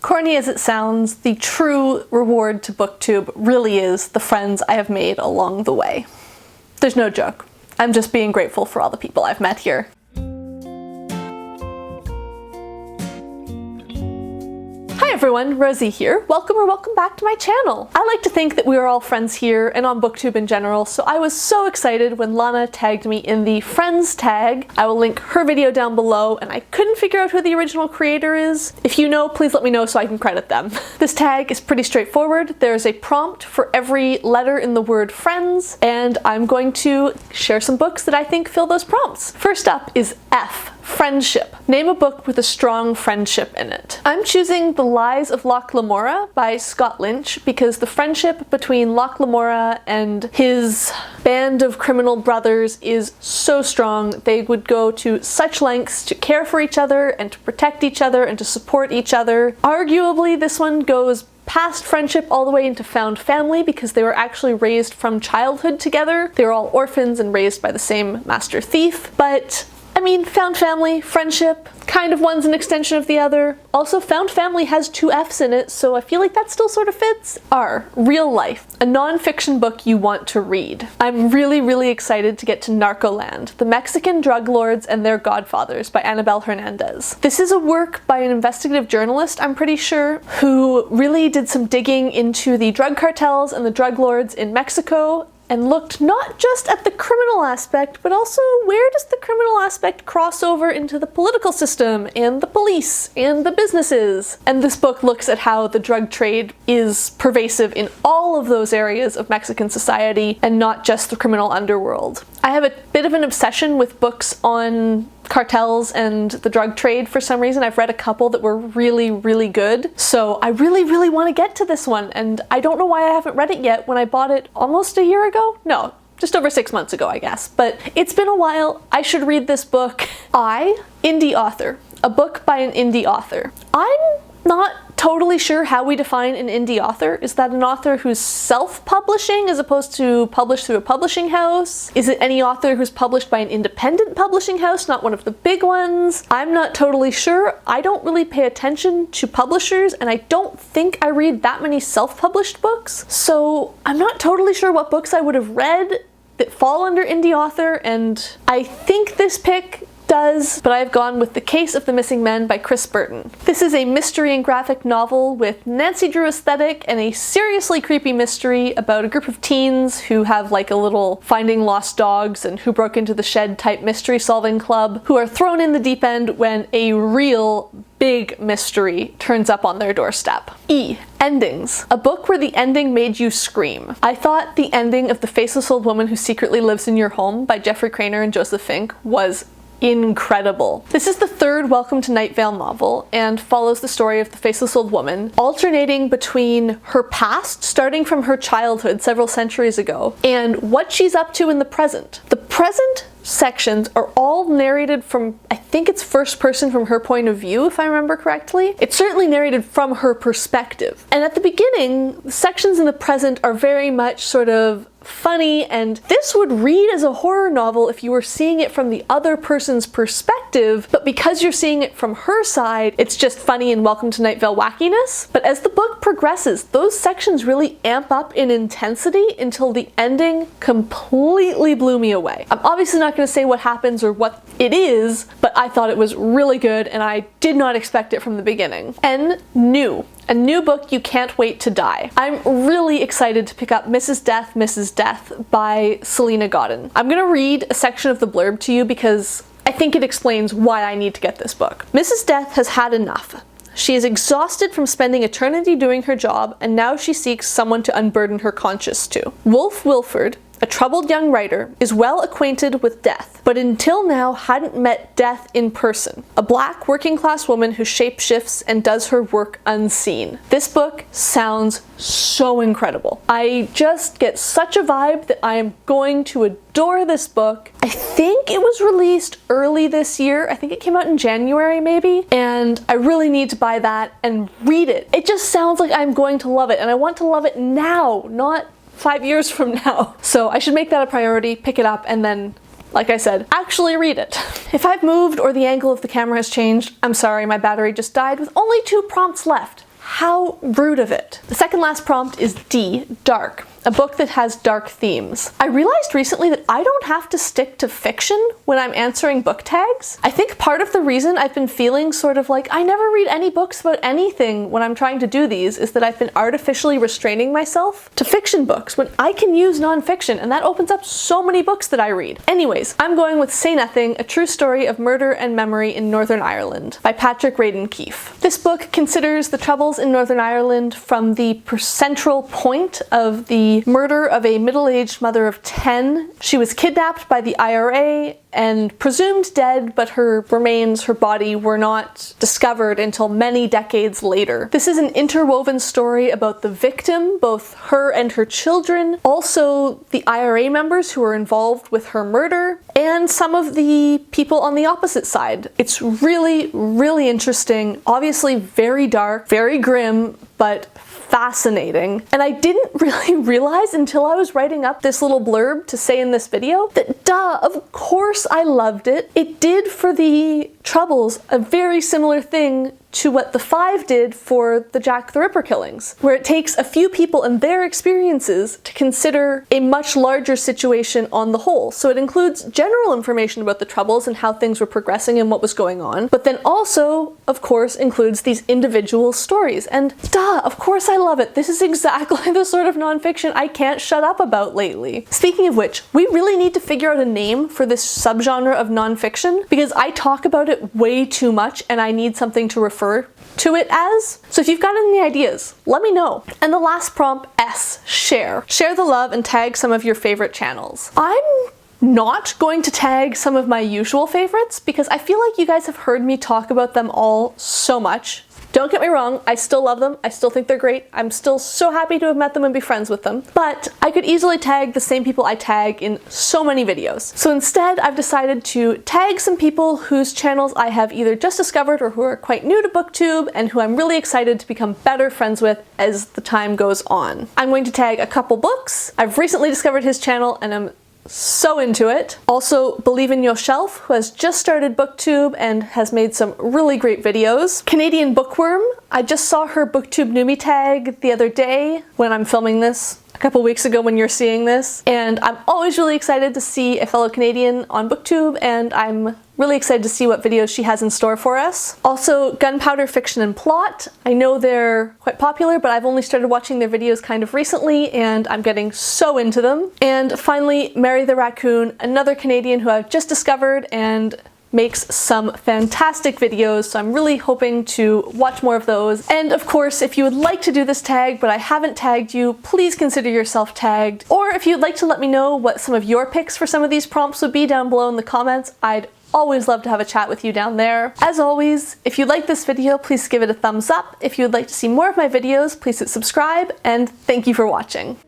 Corny as it sounds, the true reward to booktube really is the friends I have made along the way. There's no joke. I'm just being grateful for all the people I've met here. Hi everyone, Rosie here. Welcome or welcome back to my channel. I like to think that we are all friends here and on booktube in general, so I was so excited when Lana tagged me in the friends tag. I will link her video down below, and I couldn't figure out who the original creator is. If you know, please let me know so I can credit them. This tag is pretty straightforward. There's a prompt for every letter in the word friends, and I'm going to share some books that I think fill those prompts. First up is F. Friendship. Name a book with a strong friendship in it. I'm choosing The Lies of Locke Lamora by Scott Lynch because the friendship between Locke Lamora and his band of criminal brothers is so strong. They would go to such lengths to care for each other and to protect each other and to support each other. Arguably, this one goes past friendship all the way into found family because they were actually raised from childhood together. They were all orphans and raised by the same master thief, but I mean, found family, friendship, kind of one's an extension of the other. Also, found family has 2 F's in it, so I feel like that still sort of fits. R. Real life. A non-fiction book you want to read. I'm really excited to get to Narcoland, The Mexican Drug Lords and Their Godfathers by Anabel Hernandez. This is a work by an investigative journalist, I'm pretty sure, who really did some digging into the drug cartels and the drug lords in Mexico, and looked not just at the criminal aspect, but also where does the criminal aspect cross over into the political system and the police and the businesses. And this book looks at how the drug trade is pervasive in all of those areas of Mexican society and not just the criminal underworld. I have a bit of an obsession with books on cartels and the drug trade for some reason. I've read a couple that were really good, so I really want to get to this one, and I don't know why I haven't read it yet when I bought it almost a year ago? No, just over 6 months ago, I guess, but it's been a while. I should read this book. Indie author. A book by an indie author. I'm not totally sure how we define an indie author. Is that an author who's self-publishing as opposed to published through a publishing house? Is it any author who's published by an independent publishing house, not one of the big ones? I'm not totally sure. I don't really pay attention to publishers, and I don't think I read that many self-published books, so I'm not totally sure what books I would have read that fall under indie author, and I think this pick does, but I've gone with The Case of the Missing Men by Bertin. This is a mystery and graphic novel with Nancy Drew aesthetic and a seriously creepy mystery about a group of teens who have like a little finding lost dogs and who broke into the shed type mystery solving club, who are thrown in the deep end when a real big mystery turns up on their doorstep. E. Endings. A book where the ending made you scream. I thought the ending of The Faceless Old Woman Who Secretly Lives in Your Home by Jeffrey Cranor and Joseph Fink was incredible. This is the 3rd Welcome to Night Vale novel and follows the story of the faceless old woman, alternating between her past, starting from her childhood several centuries ago, and what she's up to in the present. The present sections are all narrated from, I think it's first person from her point of view, if I remember correctly. It's certainly narrated from her perspective. And at the beginning, the sections in the present are very much sort of funny, and this would read as a horror novel if you were seeing it from the other person's perspective, but because you're seeing it from her side, it's just funny and Welcome to Night Vale wackiness. But as the book progresses, those sections really amp up in intensity until the ending completely blew me away. I'm obviously not going to say what happens or what it is, but I thought it was really good and I did not expect it from the beginning. N. New. A new book you can't wait to die. I'm really excited to pick up Mrs. Death, Mrs. Death by Salena Godden. I'm gonna read a section of the blurb to you because I think it explains why I need to get this book. Mrs. Death has had enough. She is exhausted from spending eternity doing her job, and now she seeks someone to unburden her conscience to. Wolfe Wilford, a troubled young writer, is well acquainted with death, but until now hadn't met death in person. A black working-class woman who shapeshifts and does her work unseen. This book sounds so incredible. I just get such a vibe that I am going to adore this book. I think it was released early this year. I think it came out in January maybe, and I really need to buy that and read it. It just sounds like I'm going to love it, and I want to love it now, not 5 years from now. So I should make that a priority, pick it up, and then, like I said, actually read it. If I've moved or the angle of the camera has changed, I'm sorry, my battery just died with only 2 prompts left. How rude of it. The second last prompt is D, dark. A book that has dark themes. I realized recently that I don't have to stick to fiction when I'm answering book tags. I think part of the reason I've been feeling sort of like I never read any books about anything when I'm trying to do these is that I've been artificially restraining myself to fiction books when I can use nonfiction, and that opens up so many books that I read. Anyways, I'm going with Say Nothing, A True Story of Murder and Memory in Northern Ireland by Radden Keefe. This book considers the Troubles in Northern Ireland from the central point of the murder of a middle-aged mother of 10. She was kidnapped by the IRA and presumed dead, but her remains, her body, were not discovered until many decades later. This is an interwoven story about the victim, both her and her children, also the IRA members who were involved with her murder, and some of the people on the opposite side. It's really, really interesting, obviously very dark, very grim, but fascinating. And I didn't really realize until I was writing up this little blurb to say in this video that of course I loved it. It did for the Troubles a very similar thing to what the Five did for the Jack the Ripper killings, where it takes a few people and their experiences to consider a much larger situation on the whole. So it includes general information about the Troubles and how things were progressing and what was going on, but then also, of course, includes these individual stories. And of course I love it. This is exactly the sort of nonfiction I can't shut up about lately. Speaking of which, we really need to figure out a name for this subgenre of nonfiction, because I talk about it way too much and I need something to refer to it as. So if you've got any ideas, let me know. And the last prompt, S, share. Share the love and tag some of your favorite channels. I'm not going to tag some of my usual favorites because I feel like you guys have heard me talk about them all so much. Don't get me wrong, I still love them, I still think they're great, I'm still so happy to have met them and be friends with them, but I could easily tag the same people I tag in so many videos. So instead, I've decided to tag some people whose channels I have either just discovered or who are quite new to booktube and who I'm really excited to become better friends with as the time goes on. I'm going to tag a couple books. I've recently discovered his channel and I'm so into it. Also, Believe in Yourself, who has just started booktube and has made some really great videos. Canadian Bookworm, I just saw her booktube newbie tag the other day when I'm filming this, a couple weeks ago when you're seeing this, and I'm always really excited to see a fellow Canadian on booktube, and I'm really excited to see what videos she has in store for us. Also, Gunpowder Fiction and Plot. I know they're quite popular, but I've only started watching their videos kind of recently, and I'm getting so into them. And finally, Mary the Raccoon, another Canadian who I've just discovered and makes some fantastic videos, so I'm really hoping to watch more of those. And of course, if you would like to do this tag but I haven't tagged you, please consider yourself tagged. Or if you'd like to let me know what some of your picks for some of these prompts would be down below in the comments, I'd always love to have a chat with you down there. As always, if you like this video, please give it a thumbs up. If you would like to see more of my videos, please hit subscribe, and thank you for watching.